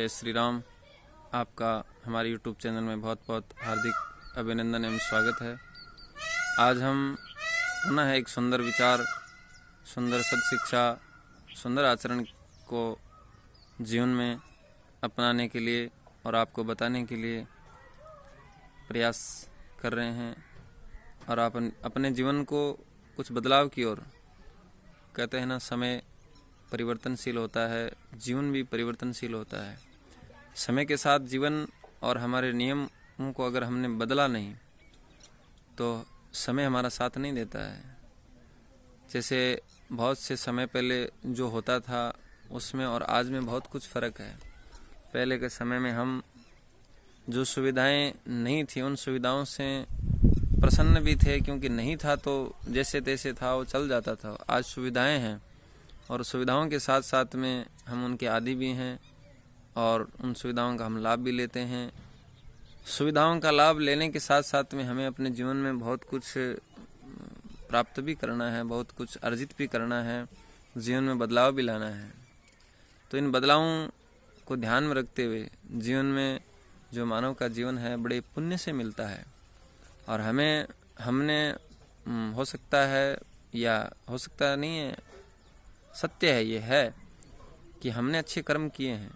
जय श्री राम। आपका हमारे YouTube चैनल में बहुत बहुत हार्दिक अभिनंदन एवं स्वागत है। आज हम पुनः एक सुंदर विचार, सुंदर सद्शिक्षा, सुंदर आचरण को जीवन में अपनाने के लिए और आपको बताने के लिए प्रयास कर रहे हैं और आप अपने जीवन को कुछ बदलाव की ओर, कहते हैं ना, समय परिवर्तनशील होता है, जीवन भी परिवर्तनशील होता है। समय के साथ जीवन और हमारे नियमों को अगर हमने बदला नहीं तो समय हमारा साथ नहीं देता है। जैसे बहुत से समय पहले जो होता था उसमें और आज में बहुत कुछ फ़र्क है। पहले के समय में हम जो सुविधाएं नहीं थी उन सुविधाओं से प्रसन्न भी थे, क्योंकि नहीं था तो जैसे तैसे था वो चल जाता था। आज सुविधाएं हैं और सुविधाओं के साथ साथ में हम उनके आदी भी हैं और उन सुविधाओं का हम लाभ भी लेते हैं। सुविधाओं का लाभ लेने के साथ साथ में हमें अपने जीवन में बहुत कुछ प्राप्त भी करना है, बहुत कुछ अर्जित भी करना है, जीवन में बदलाव भी लाना है। तो इन बदलावों को ध्यान में रखते हुए जीवन में जो मानव का जीवन है बड़े पुण्य से मिलता है। और हमने हो सकता है या हो सकता नहीं है, सत्य है, ये है कि हमने अच्छे कर्म किए हैं,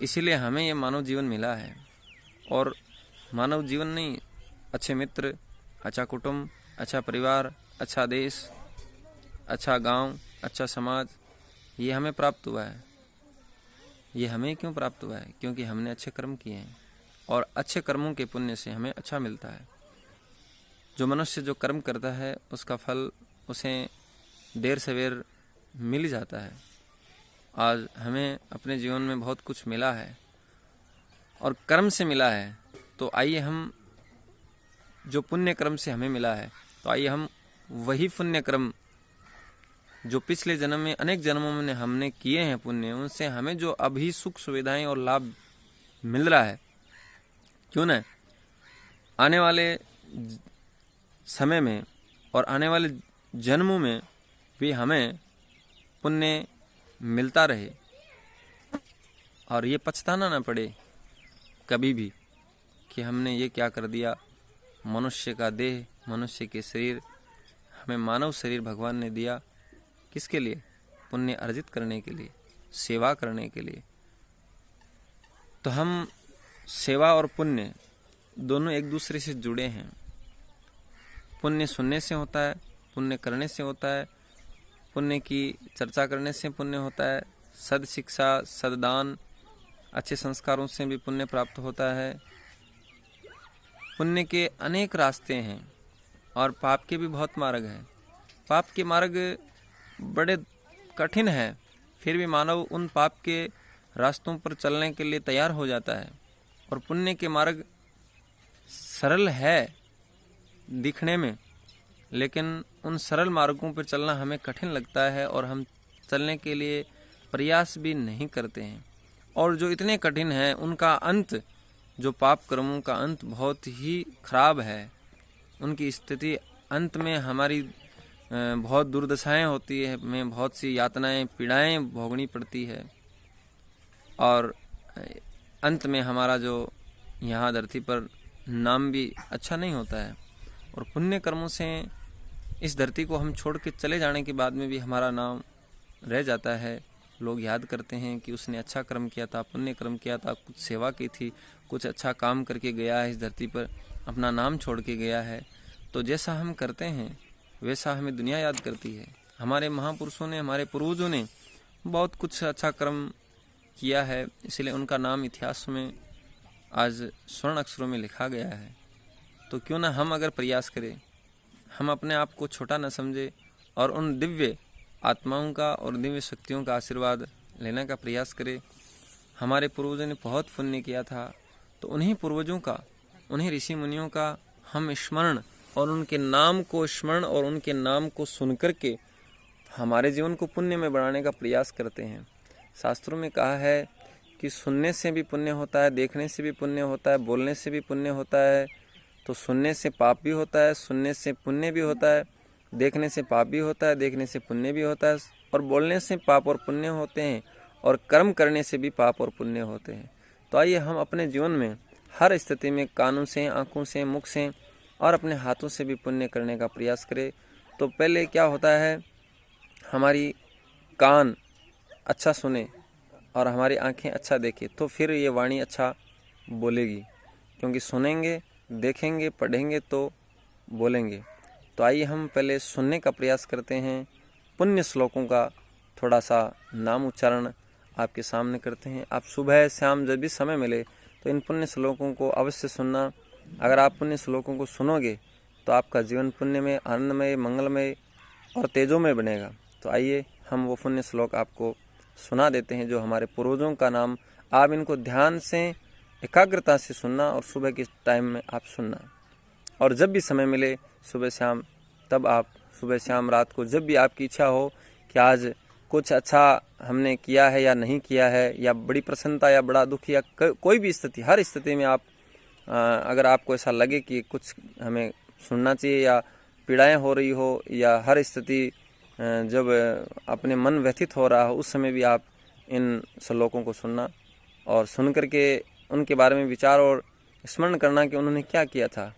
इसीलिए हमें ये मानव जीवन मिला है। और मानव जीवन नहीं, अच्छे मित्र, अच्छा कुटुंब, अच्छा परिवार, अच्छा देश, अच्छा गांव, अच्छा समाज, ये हमें प्राप्त हुआ है। ये हमें क्यों प्राप्त हुआ है? क्योंकि हमने अच्छे कर्म किए हैं और अच्छे कर्मों के पुण्य से हमें अच्छा मिलता है। जो मनुष्य जो कर्म करता है उसका फल उसे देर सवेर मिल जाता है। आज हमें अपने जीवन में बहुत कुछ मिला है और कर्म से मिला है, तो आइए हम जो पुण्य कर्म से हमें मिला है, तो आइए हम वही पुण्य कर्म जो पिछले जन्म में, अनेक जन्मों में हमने किए हैं पुण्य, उनसे हमें जो अभी सुख सुविधाएं और लाभ मिल रहा है, क्यों न आने वाले समय में और आने वाले जन्मों में भी हमें पुण्य मिलता रहे और ये पछताना ना पड़े कभी भी कि हमने ये क्या कर दिया। मनुष्य का देह, मनुष्य के शरीर, हमें मानव शरीर भगवान ने दिया किसके लिए? पुण्य अर्जित करने के लिए, सेवा करने के लिए। तो हम सेवा और पुण्य दोनों एक दूसरे से जुड़े हैं। पुण्य सुनने से होता है, पुण्य करने से होता है, पुण्य की चर्चा करने से पुण्य होता है, सद शिक्षा, सददान, अच्छे संस्कारों से भी पुण्य प्राप्त होता है। पुण्य के अनेक रास्ते हैं और पाप के भी बहुत मार्ग हैं। पाप के मार्ग बड़े कठिन हैं, फिर भी मानव उन पाप के रास्तों पर चलने के लिए तैयार हो जाता है। और पुण्य के मार्ग सरल है दिखने में, लेकिन उन सरल मार्गों पर चलना हमें कठिन लगता है और हम चलने के लिए प्रयास भी नहीं करते हैं। और जो इतने कठिन हैं उनका अंत, जो पाप कर्मों का अंत बहुत ही खराब है। उनकी स्थिति अंत में हमारी बहुत दुर्दशाएं होती है, हमें बहुत सी यातनाएं, पीड़ाएं भोगनी पड़ती है और अंत में हमारा जो यहाँ धरती पर नाम भी अच्छा नहीं होता है। और पुण्य कर्मों से इस धरती को हम छोड़ के चले जाने के बाद में भी हमारा नाम रह जाता है। लोग याद करते हैं कि उसने अच्छा कर्म किया था, पुण्य कर्म किया था, कुछ सेवा की थी, कुछ अच्छा काम करके गया है, इस धरती पर अपना नाम छोड़ के गया है। तो जैसा हम करते हैं वैसा हमें दुनिया याद करती है। हमारे महापुरुषों ने, हमारे पूर्वजों ने बहुत कुछ अच्छा कर्म किया है, इसलिए उनका नाम इतिहास में आज स्वर्ण अक्षरों में लिखा गया है। तो क्यों ना हम अगर प्रयास करें, हम अपने आप को छोटा न समझे और उन दिव्य आत्माओं का और दिव्य शक्तियों का आशीर्वाद लेने का प्रयास करें। हमारे पूर्वजों ने बहुत पुण्य किया था, तो उन्हीं पूर्वजों का, उन्हीं ऋषि मुनियों का हम स्मरण और उनके नाम को स्मरण और उनके नाम को सुनकर के हमारे जीवन को पुण्य में बढ़ाने का प्रयास करते हैं। शास्त्रों में कहा है कि सुनने से भी पुण्य होता है, देखने से भी पुण्य होता है, बोलने से भी पुण्य होता है। तो सुनने से पाप भी होता है, सुनने से पुण्य भी होता है, देखने से पाप भी होता है, देखने से पुण्य भी होता है, और बोलने से पाप और पुण्य होते हैं, और कर्म करने से भी पाप और पुण्य होते हैं। तो आइए हम अपने जीवन में हर स्थिति में कानों से, आँखों से, मुख से और अपने हाथों से भी पुण्य करने का प्रयास करें। तो पहले क्या होता है, हमारी कान अच्छा सुने और हमारी आँखें अच्छा देखें, तो फिर ये वाणी अच्छा बोलेगी, क्योंकि सुनेंगे, देखेंगे, पढ़ेंगे तो बोलेंगे। तो आइए हम पहले सुनने का प्रयास करते हैं। पुण्य श्लोकों का थोड़ा सा नाम उच्चारण आपके सामने करते हैं। आप सुबह शाम जब भी समय मिले तो इन पुण्य श्लोकों को अवश्य सुनना। अगर आप पुण्य श्लोकों को सुनोगे तो आपका जीवन पुण्यमय, आनंदमय, मंगलमय और तेजोमय बनेगा। तो आइए हम वो पुण्य श्लोक आपको सुना देते हैं जो हमारे पूर्वजों का नाम। आप इनको ध्यान से, एकाग्रता से सुनना और सुबह के टाइम में आप सुनना। और जब भी समय मिले सुबह शाम, तब आप सुबह शाम, रात को, जब भी आपकी इच्छा हो कि आज कुछ अच्छा हमने किया है या नहीं किया है, या बड़ी प्रसन्नता या बड़ा दुख या कोई भी स्थिति, हर स्थिति में आप अगर आपको ऐसा लगे कि कुछ हमें सुनना चाहिए या पीड़ाएं हो रही हो या हर स्थिति जब अपने मन व्यथित हो रहा हो, उस समय भी आप इन श्लोकों को सुनना और सुन करके उनके बारे में विचार और स्मरण करना कि उन्होंने क्या किया था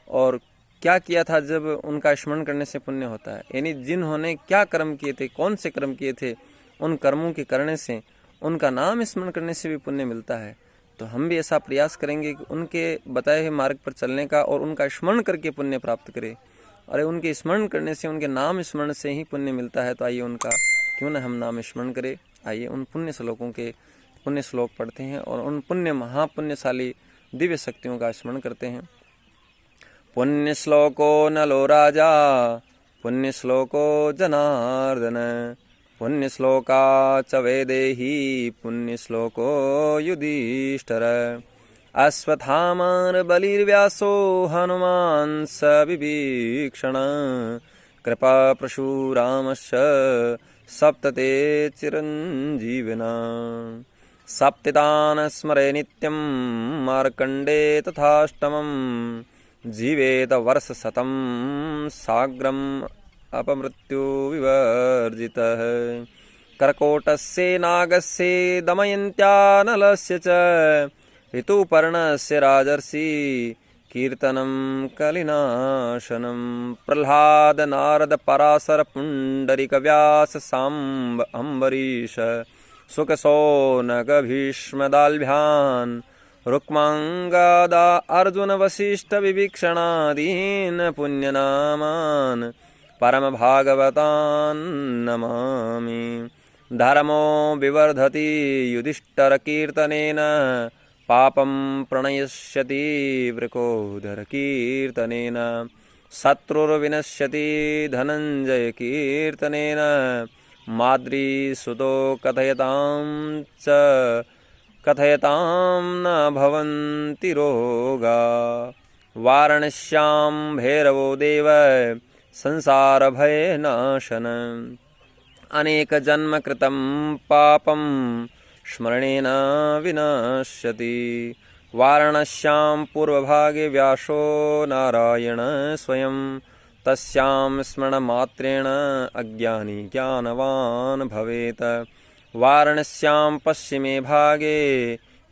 और क्या किया था। जब उनका स्मरण करने से पुण्य होता है, यानी जिन्होंने क्या कर्म किए थे, कौन से कर्म किए थे, उन कर्मों के करने से, उनका नाम स्मरण करने से भी पुण्य मिलता है। तो हम भी ऐसा प्रयास करेंगे कि उनके बताए हुए मार्ग पर चलने का और उनका स्मरण करके पुण्य प्राप्त करें। अरे उनके स्मरण करने से, उनके नाम स्मरण से ही पुण्य मिलता है। तो आइए उनका क्यों न हम नाम स्मरण करें। आइए उन पुण्य श्लोकों के पुण्य श्लोक पढ़ते हैं और उन पुण्य महापुण्यशाली दिव्य शक्तियों का स्मरण करते हैं। पुण्य श्लोको नलो राजा, पुण्य श्लोको जनार्दन, पुण्य श्लोका च वैदेही, पुण्य श्लोको युधिष्ठिर। अश्वत्थामा बलिर्व्यासो हनुमान् स विभीषण, कृपा परशुरामश्च सप्तते चिरञ्जीविना। सप्ततान् स्मरे नित्यं मार्कण्डे तथाष्टमं, जीवेत वर्षशतं साग्रम् अपमृत्यु विवर्जितः। कर्कोटस्य नागस्य दमयन्त्या नलस्य च, ऋतुपर्णस्य राजर्षि कीर्तनं कलिनाशनं। प्रह्लाद नारद पराशर पुण्डरीक व्यास सांब अम्बरीश, शुकशौनक भीष्म दाल्भ्यान्, रुक्माङ्गदा अर्जुन वसिष्ठ विभीषणादीन् पुण्यनामान् परम भागवतान् नमामि। धर्मो विवर्धति युधिष्ठिर कीर्तनेन, पापं प्रणश्यति वृकोदर कीर्तनेन। शत्रुर्विनश्यति धनञ्जय कीर्तनेन, माद्रीसुतो कथयतां न भवन्ति रोगा। वाराणस्यां भैरवो देव संसार भयनाशन, अनेक जन्म कृतं पापं स्मरणेन विनश्यति। वाराणस्यां पूर्वभागे व्यासो नारायण स्वयं, तस्यां स्मरणमात्रेण अज्ञानी ज्ञानवान् भवेत्। वाराणस्यां पश्चिमे भागे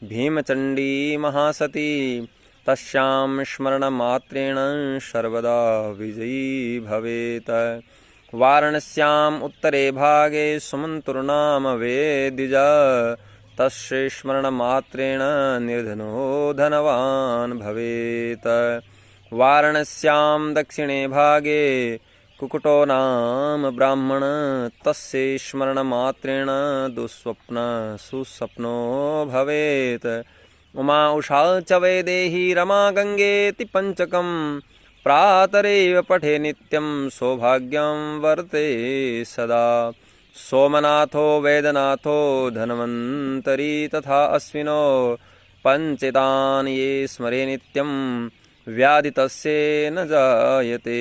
भीमचण्डी महासती, तस्यां स्मरणमात्रेण सर्वदा विजयी भवेत्। वाराणस्याम् उत्तरे भागे सुमन्तुर्नाम वेद्यजा, तस्य स्मरणमात्रेण निर्धनो धनवान् भवेत्। वाराणस्यां दक्षिणे भागे कुकुटो नाम ब्राह्मण, तस्य स्मरणमात्रेण दुःस्वप्न सुस्वप्नो भवेत्। उमा उषा च वैदेही रमा गंगेति पंचकं, प्रातरेव पठे नित्यं सौभाग्यं वर्ते सदा। सोमनाथो वैद्यनाथो धन्वन्तरी तथा अश्विनो, पंचेतान् ये स्मरे नित्यं व्याधि तस्य न जायते।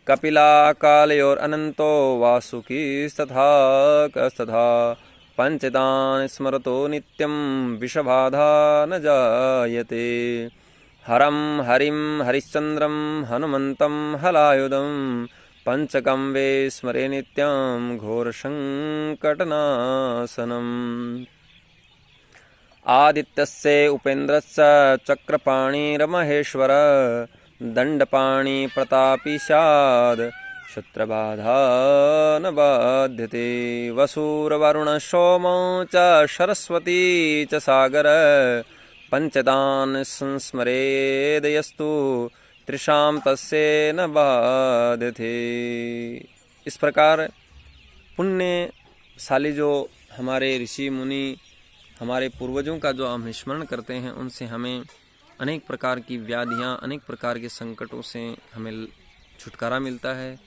कपिला कालयोरनन्तो वासुकीस्तथा कस्तथा, पंचतान् स्मरतो नित्यं विषबाधा न जायते। हरं हरिं हरिश्चन्द्रं हनुमन्तं हलायुधं, पंचकं वे स्मरे नित्यं घोरसङ्कटनाशनम्। आदित्यस्य उपेन्द्रस्य चक्रपाणिर्महेश्वर दण्डपाणि प्रतापी स्यात् क्षत्रबाधा न बाध्यते वसुर्वरुण सोमो च सरस्वती च सागर पंचदान संस्मरेद यस्तु त्रिशाम तस्य न बाध्यते। इस प्रकार पुण्यशाली जो हमारे ऋषि मुनि हमारे पूर्वजों का जो हम स्मरण करते हैं, उनसे हमें अनेक प्रकार की व्याधियां, अनेक प्रकार के संकटों से हमें छुटकारा मिलता है।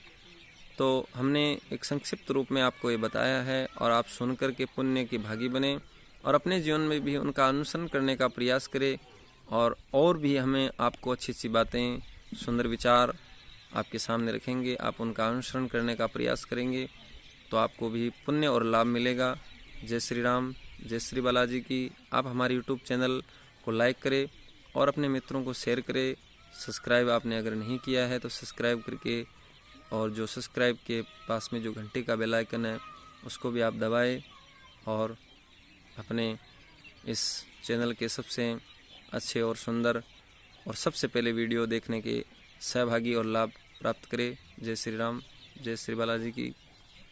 तो हमने एक संक्षिप्त रूप में आपको ये बताया है और आप सुनकर के पुण्य के भागी बने और अपने जीवन में भी उनका अनुसरण करने का प्रयास करें। और भी हमें आपको अच्छी अच्छी बातें, सुंदर विचार आपके सामने रखेंगे, आप उनका अनुसरण करने का प्रयास करेंगे तो आपको भी पुण्य और लाभ मिलेगा। जय श्री राम, जय श्री बालाजी की। आप हमारे यूट्यूब चैनल को लाइक करें और अपने मित्रों को शेयर करें। सब्सक्राइब आपने अगर नहीं किया है तो सब्सक्राइब करके, और जो सब्सक्राइब के पास में जो घंटे का बेल आइकन है उसको भी आप दबाएं और अपने इस चैनल के सबसे अच्छे और सुंदर और सबसे पहले वीडियो देखने के सहभागी और लाभ प्राप्त करें। जय श्री राम, जय श्री बालाजी की।